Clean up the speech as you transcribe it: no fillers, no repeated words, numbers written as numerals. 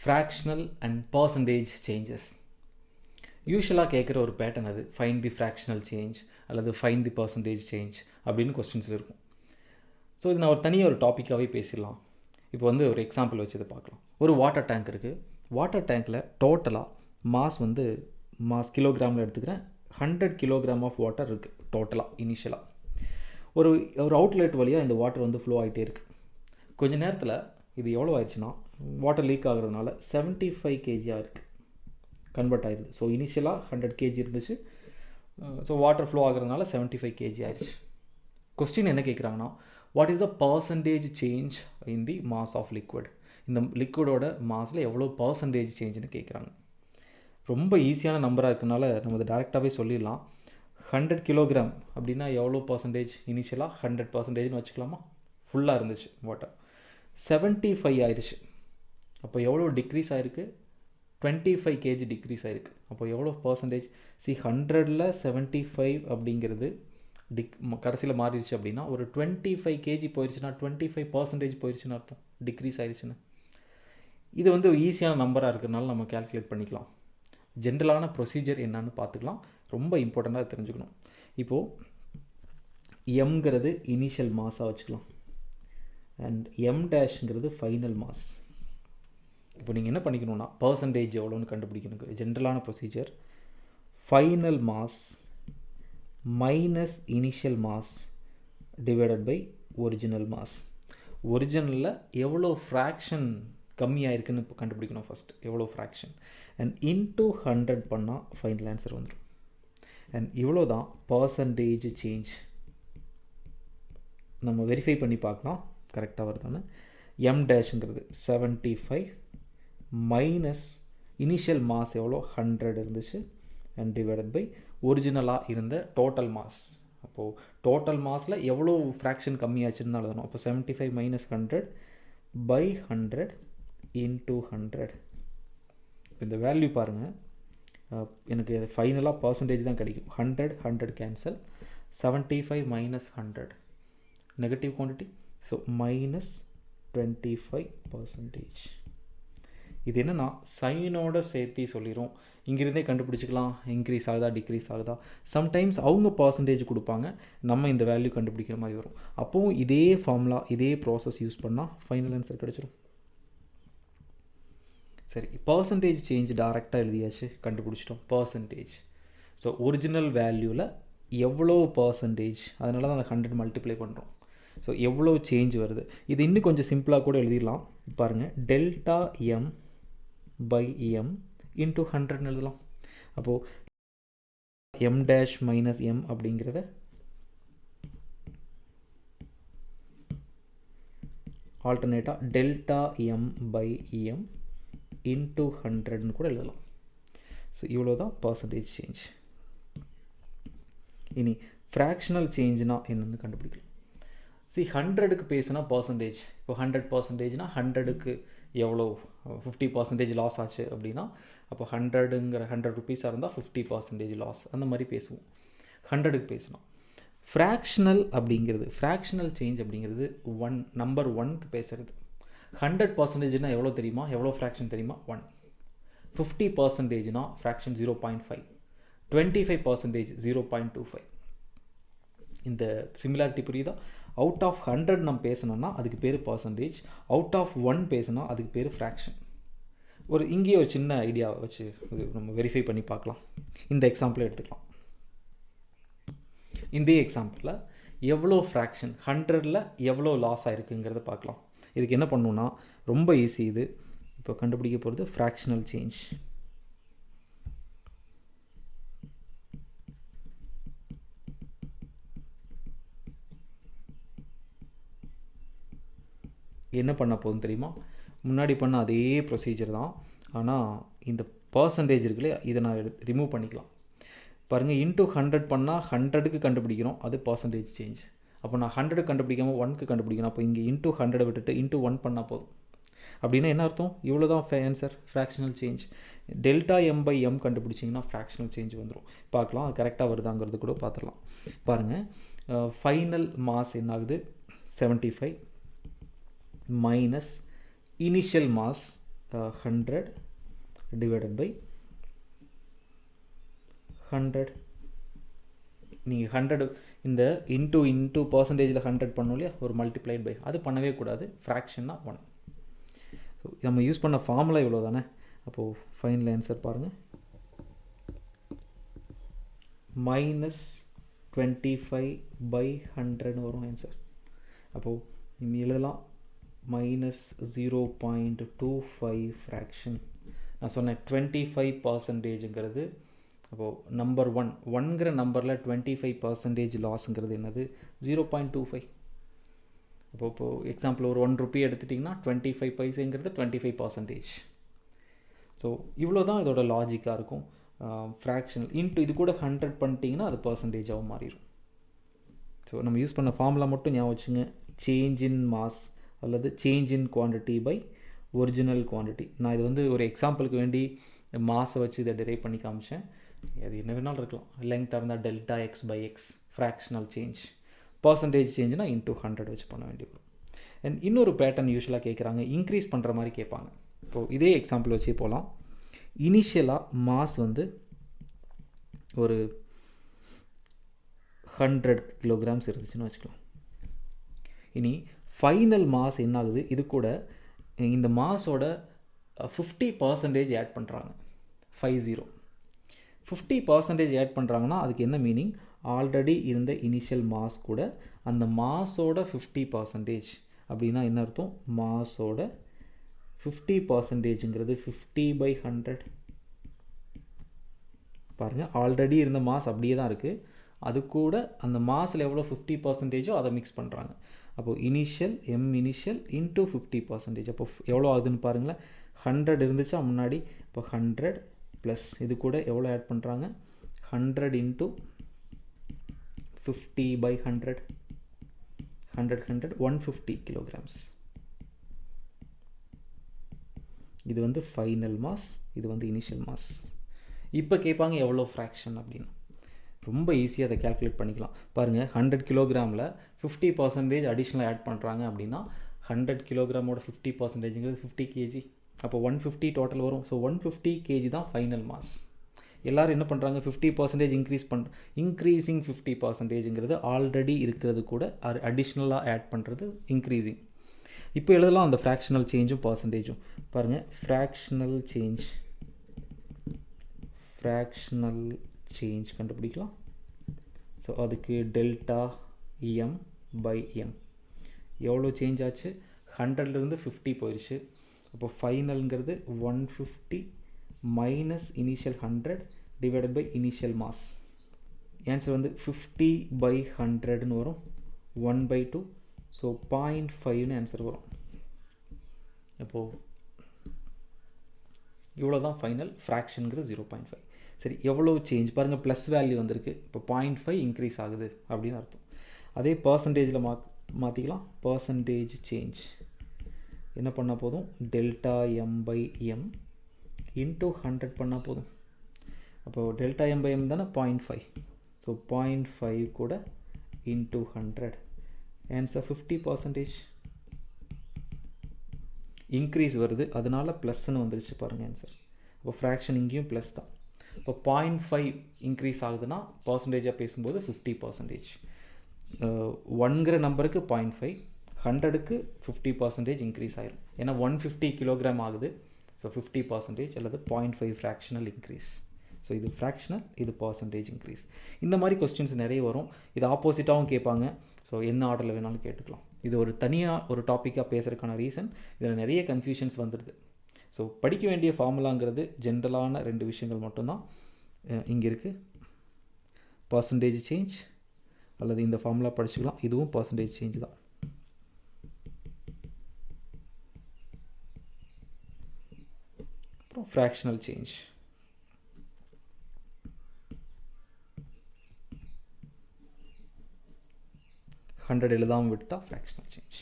fractional and percentage changes. யூஸ்வலாக கேட்குற ஒரு பேட்டர்ன் அது, ஃபைண்ட் தி ஃப்ராக்ஷனல் சேஞ்ச் அல்லது ஃபைண்ட் தி பர்சன்டேஜ் சேஞ்ச் அப்படின்னு கொஸ்டின்ஸில் இருக்கும். ஸோ இது நான் ஒரு தனியாக ஒரு டாப்பிக்காகவே பேசிடலாம். இப்போ வந்து ஒரு எக்ஸாம்பிள் வச்சு இதை பார்க்கலாம். ஒரு வாட்டர் டேங்க் இருக்குது. வாட்டர் டேங்க்கில் டோட்டலாக மாஸ் கிலோகிராமில் எடுத்துக்கிறேன். 100 கிலோகிராம் ஆஃப் வாட்டர் இருக்குது டோட்டலாக இனிஷியலாக. ஒரு அவுட்லெட் வழியாக இந்த வாட்டர் வந்து ஃப்ளோ ஆகிட்டே இருக்குது. கொஞ்சம் நேரத்தில் இது எவ்வளோ ஆயிடுச்சுன்னா, வாட்டர் லீக் ஆகுறதுனால 75 kg இருக்குது, கன்வெர்ட் ஆகிடுது. ஸோ இனிஷியலாக 100 kg இருந்துச்சு. ஸோ வாட்டர் ஃப்ளோ ஆகுறதுனால 75 kg ஆயிடுச்சு. கொஸ்டின் என்ன கேட்குறாங்கன்னா, what is the percentage change in the mass of liquid? இந்த லிக்விடோட மாஸில் எவ்வளோ பர்சன்டேஜ் சேஞ்சுன்னு கேட்குறாங்க. ரொம்ப ஈஸியான நம்பராக இருக்கனால நம்ம அதை டேரெக்டாகவே சொல்லிடலாம். 100 கிலோகிராம் அப்படின்னா எவ்வளோ பர்சன்டேஜ்? இனிஷியலாக 100% வச்சுக்கலாமா? ஃபுல்லாக இருந்துச்சு வாட்டர். 75 ஆயிடுச்சு. அப்போ எவ்வளோ டிக்ரீஸ் ஆகிருக்கு? 25 kg டிக்ரீஸ் ஆகிருக்கு. அப்போ எவ்வளோ பர்சன்டேஜ்? 100ல் 75 அப்படிங்கிறது கடைசியில் மாறிடுச்சு அப்படின்னா ஒரு 25 kg போயிடுச்சுன்னா 25% போயிடுச்சுன்னு அர்த்தம், டிக்ரீஸ் ஆயிடுச்சுன்னு. இது வந்து ஈஸியான நம்பராக இருக்கிறதுனால நம்ம கேல்குலேட் பண்ணிக்கலாம். ஜென்ரலான ப்ரொசீஜர் என்னன்னு பார்த்துக்கலாம். ரொம்ப இம்பார்ட்டண்ட்டாக தெரிஞ்சுக்கணும். இப்போது எம்ங்கிறது இனிஷியல் மாஸாக வச்சுக்கலாம் அண்ட் எம் டேஷ்ங்கிறது ஃபைனல் மாஸ். இப்போ நீங்கள் என்ன பண்ணிக்கணும்னா, பர்சன்டேஜ் எவ்வளோன்னு கண்டுபிடிக்கணும். ஜென்ரலான procedure, final mass minus initial mass divided by original mass. ஒரிஜினலில் எவ்வளோ ஃப்ராக்ஷன் கம்மியாக இருக்குன்னு இப்போ கண்டுபிடிக்கணும். ஃபஸ்ட் எவ்வளோ ஃப்ராக்ஷன் அண்ட் இன்டூ 100 பண்ணால் ஃபைனல் ஆன்சர் வந்துடும். அண்ட் இவ்வளோ தான் பர்சன்டேஜ் சேஞ்ச். நம்ம வெரிஃபை பண்ணி பார்க்கலாம் கரெக்டாக வருதானே. எம் டேஷுங்கிறது 75 மைனஸ் இனிஷியல் மாஸ் எவ்வளோ 100 இருந்துச்சு அண்ட் டிவைடட் பை ஒரிஜினலாக இருந்த டோட்டல் மாஸ். அப்போது டோட்டல் மாஸில் எவ்வளோ ஃப்ராக்ஷன் கம்மியாச்சுன்னு எழுதணும். அப்போ 75 மைனஸ் 100 பை 100 இன்டூ 100. இந்த வேல்யூ பாருங்கள், எனக்கு ஃபைனலாக பர்சன்டேஜ் தான் கிடைக்கும். 100 cancel, 75 minus 100 negative quantity, so minus 25%. இது என்னென்னா சைனோட சேர்த்து சொல்லிடும். இங்கிருந்தே கண்டுபிடிச்சிக்கலாம் இன்க்ரீஸ் ஆகுதா டிக்ரீஸ் ஆகுதா. சம்டைம்ஸ் அவங்க பர்சன்டேஜ் கொடுப்பாங்க, நம்ம இந்த வேல்யூ கண்டுபிடிக்கிற மாதிரி வரும். அப்போவும் இதே ஃபார்முலா இதே ப்ராசஸ் யூஸ் பண்ணால் ஃபைனல் ஆன்சர் கிடச்சிரும். சரி, பர்சன்டேஜ் சேஞ்ச் டைரெக்டாக எழுதியாச்சு, கண்டுபிடிச்சிட்டோம் பர்சன்டேஜ். ஸோ ஒரிஜினல் வேல்யூவில் எவ்வளோ பர்சன்டேஜ், அதனால தான் அந்த 100 மல்டிப்ளை பண்ணுறோம். ஸோ எவ்வளோ சேஞ்ச் வருது. இது இன்னும் கொஞ்சம் சிம்பிளாக கூட எழுதிடலாம். பாருங்கள், delta M by M into 100ன்னு எழுதலாம். அப்போது எம் டேஷ் மைனஸ் எம் அப்படிங்கிறத ஆல்டர்னேட்டாக delta M by M into 100ன்னு கூட எழுதலாம். ஸோ இவ்வளோ தான் பர்சன்டேஜ் சேஞ்ச். இனி ஃப்ராக்ஷனல் சேஞ்சுனா என்னென்னு கண்டுபிடிக்கலாம். 100க்கு பேசுனா பர்சன்டேஜ். இப்போ 100%னா 100க்கு எவ்வளோ 50% லாஸ் ஆச்சு அப்படின்னா, அப்போ 100 ருபீஸாக இருந்தால் 50% லாஸ், அந்த மாதிரி பேசுவோம். 100க்கு பேசணும். ஃப்ராக்ஷனல் அப்படிங்கிறது, ஃப்ராக்ஷனல் சேஞ்ச் அப்படிங்கிறது நம்பர் 1க்கு பேசுகிறது. 100%னா எவ்வளோ தெரியுமா? எவ்வளோ ஃப்ராக்ஷன் தெரியுமா? 1. 50%னா ஃப்ராக்ஷன் 0.5. 25% 0.25. இந்த சிமிலாரிட்டி புரியுதா? அவுட் ஆஃப் 100 நம்ம பேசணும்னா அதுக்கு பேர் பர்சன்டேஜ், அவுட் ஆஃப் 1 பேசினா அதுக்கு பேர் ஃப்ராக்ஷன். இங்கேயே ஒரு சின்ன ஐடியாவை வச்சு நம்ம வெரிஃபை பண்ணி பார்க்கலாம். இந்த எக்ஸாம்பிளை எடுத்துக்கலாம். இந்த எக்ஸாம்பிளில் எவ்வளோ ஃப்ராக்ஷன் 100ல் எவ்வளோ லாஸ் ஆகிருக்குங்கிறத பார்க்கலாம். இதுக்கு என்ன பண்ணணுன்னா ரொம்ப ஈஸி. இது இப்போ கண்டுபிடிக்க போகிறது ஃப்ராக்ஷனல் சேஞ்ச். என்ன பண்ண போகுதுன்னு தெரியுமா? முன்னாடி பண்ண அதே ப்ரொசீஜர் தான், ஆனால் இந்த பர்சன்டேஜ் இருக்குல்லையா, இதை நான் ரிமூவ் பண்ணிக்கலாம். பாருங்கள், இன்டூ 100 பண்ணால் 100க்கு கண்டுபிடிக்கணும், அது பர்சன்டேஜ் சேஞ்ச். அப்போ நான் 100 கண்டுபிடிக்காமல் 1க்கு கண்டுபிடிக்கணும். அப்போ இங்கே இன்டூ 100 விட்டுட்டு இன்டூ 1 பண்ணால் போதும். அப்படின்னா என்ன அர்த்தம்? இவ்வளோ தான் answer, fractional change. Delta M by M கண்டுபிடிச்சிங்கன்னா ஃப்ராக்ஷனல் சேஞ்ச் வந்துடும். பார்க்கலாம் அது கரெக்டாக வருதாங்கிறது கூட பார்த்துடலாம். பாருங்கள், ஃபைனல் மாஸ் என்ன ஆகுது? 75 minus initial mass 100 divided by 100. நீங்கள் 100 இந்த இன்ட்டு பர்சன்டேஜில் 100 பண்ணோம் இல்லையா, ஒரு மல்டிப்ளைட் பை, அது பண்ணவே கூடாது. ஃப்ராக்ஷன்னா 1. ஸோ நம்ம யூஸ் பண்ண ஃபார்முலா இவ்வளோ தானே. அப்போது ஃபைனல் ஆன்சர் பாருங்கள், -25/100 வரும் ஆன்சர். அப்போது நம்ம எழுதலாம் -0.25 ஃப்ராக்ஷன். நான் சொன்னேன் 25%ங்கிறது. அப்போது நம்பர் 1ங்கிற நம்பரில் 25% லாஸுங்கிறது என்னது, 0.25. இப்போது எக்ஸாம்பிள் ஒரு 1 ரூபி எடுத்துட்டிங்கன்னா 25 பைசேங்கிறது 25%. ஸோ இவ்வளோ தான் இதோட லாஜிக்காக இருக்கும். ஃப்ராக்ஷனல் இன்ட்டு இது கூட 100 பண்ணிட்டீங்கன்னா அது பர்சன்டேஜாகவும் மாறிடும். ஸோ நம்ம யூஸ் பண்ண ஃபார்முலா மட்டும் ஞாபகம் வச்சுங்க, சேஞ்ச் இன் மாஸ் அல்லது change in quantity by original quantity. நான் இது வந்து ஒரு எக்ஸாம்பிளுக்கு வேண்டி மாஸை வச்சு இதை டிரைவ் பண்ணி காமிச்சேன். அது என்ன வேணாலும் இருக்கலாம். லெங்க்த்தாக இருந்தால் delta x by x fractional change, percentage சேஞ்சுனா இன்ட்டு 100 வச்சு பண்ண வேண்டி வரும். அண்ட் இன்னொரு பேட்டர்ன் யூஸ்வலாக கேட்குறாங்க, இன்க்ரீஸ் பண்ணுற மாதிரி கேட்பாங்க. இப்போது இதே எக்ஸாம்பிள் வச்சே போகலாம். இனிஷியலாக மாஸ் வந்து ஒரு 100 கிலோகிராம்ஸ் இருந்துச்சுன்னு வச்சுக்கலாம். இனி ஃபைனல் மாஸ் என்ன ஆகுது, இது கூட இந்த மாஸோட 50% ஆட் பண்ணுறாங்க. 50% ஆட் பண்ணுறாங்கன்னா அதுக்கு என்ன மீனிங், ஆல்ரெடி இருந்த இனிஷியல் மாஸ் கூட அந்த மாஸோட 50% அப்படின்னா என்ன அர்த்தம், மாஸோட 50%ங்கிறது 50/100. பாருங்கள், ஆல்ரெடி இருந்த மாஸ் அப்படியே தான் இருக்குது, அது கூட அந்த மாஸில் எவ்வளோ 50%ஓ அதை மிக்ஸ் பண்ணுறாங்க. அப்போது இனிஷியல் இனிஷியல் இன்ட்டு 50%. அப்போ எவ்வளோ ஆகுதுன்னு பாருங்களேன். 100 இருந்துச்சா முன்னாடி, இப்போ 100 ப்ளஸ் இது கூட எவ்வளோ ஆட் பண்ணுறாங்க, 100 இன்ட்டு 50/100, 150 kilograms. இது வந்து ஃபைனல் மாஸ், இது வந்து இனிஷியல் மாஸ். இப்போ கேட்பாங்க எவ்வளோ ஃப்ராக்ஷன் அப்படின்னு. ரொம்ப ஈஸியாக அதை கேல்குலேட் பண்ணிக்கலாம். பாருங்கள், 100 கிலோகிராமில் 50% அடிஷ்னலாக ஆட் பண்ணுறாங்க அப்படின்னா 100 கிலோகிராமோட 50%ங்கிறது 50 kg. அப்போ 150 டோட்டல் வரும். ஸோ 150 kg தான் ஃபைனல் மாஸ். எல்லோரும் என்ன பண்ணுறாங்க, 50% இன்க்ரீஸிங் 50%ங்கிறது ஆல்ரெடி இருக்கிறது கூட அடிஷ்னலாக ஆட் பண்ணுறது இன்க்ரீஸிங். இப்போ எழுதலாம் அந்த ஃப்ராக்ஷனல் சேஞ்சும் பர்சன்டேஜும். பாருங்கள், ஃப்ராக்ஷனல் சேஞ்ச் கண்டுபிடிக்கலாம். ஸோ அதுக்கு டெல்டா எம் பை எம் எவ்வளோ சேஞ்ச் ஆச்சு, 100லேருந்து 50 போயிடுச்சு. அப்போ ஃபைனல்ங்கிறது 150 minus initial 100 divided by initial mass. Answer வந்து 50/100ன்னு வரும், 1/2. ஸோ 0.5ன்னு ஆன்சர் வரும். அப்போது இவ்வளோ தான் ஃபைனல் ஃப்ராக்ஷனுங்கிறது 0.5. சரி, எவ்வளோ சேஞ்ச் பாருங்கள், ப்ளஸ் வேல்யூ வந்திருக்கு. இப்போ 0.5 இன்க்ரீஸ் ஆகுது அப்படின்னு அர்த்தம். அதே பர்சன்டேஜில் மாற்றிக்கலாம். பர்சன்டேஜ் சேஞ்ச் என்ன பண்ணால் போதும், delta M by M into 100 பண்ணால் போதும். அப்போது டெல்டா எம் பை எம் தானே 0.5. ஸோ 0.5 கூட இன்ட்டு 100, ஆன்சர் 50% இன்க்ரீஸ் வருது, அதனால ப்ளஸ்ன்னு வந்துருச்சு பாருங்கள் ஆன்சர். அப்போ ஃப்ராக்ஷன் இங்கேயும் ப்ளஸ் தான். இப்போ 0.5 இன்க்ரீஸ் ஆகுதுன்னா பர்சன்டேஜாக பேசும்போது 50%. 1ங்கிற நம்பருக்கு 0.5, 100க்கு 50% இன்க்ரீஸ் ஆயிரும். ஏன்னா 150 கிலோகிராம் ஆகுது. ஸோ 50% அல்லது 0.5 ஃப்ராக்ஷனல் இன்க்ரீஸ். ஸோ இது ஃப்ராக்ஷனல், இது பர்சன்டேஜ் இன்க்ரீஸ். இந்த மாதிரி கொஸ்டின்ஸ் நிறைய வரும். இது ஆப்போசிட்டாகவும் கேட்பாங்க. ஸோ என்ன ஆர்டரில் வேணாலும் கேட்டுக்கலாம். இது ஒரு தனியாக ஒரு டாப்பிக்காக பேசுகிறதுக்கான ரீசன், இதில் நிறைய கன்ஃபியூஷன்ஸ் வந்துடுது. ஸோ படிக்க வேண்டிய ஃபார்முலாங்கிறது ஜென்ரலான 2 விஷயங்கள் மட்டும்தான் இங்கே இருக்குது. பர்சன்டேஜ் சேஞ்ச் அல்லது இந்த ஃபார்முலா படிச்சுக்கலாம், இதுவும் பர்சன்டேஜ் சேஞ்ச் தான். அப்புறம் ஃப்ராக்ஷனல் சேஞ்ச், 100 எழுதாமல் விட்டால் ஃப்ராக்ஷனல் சேஞ்ச்.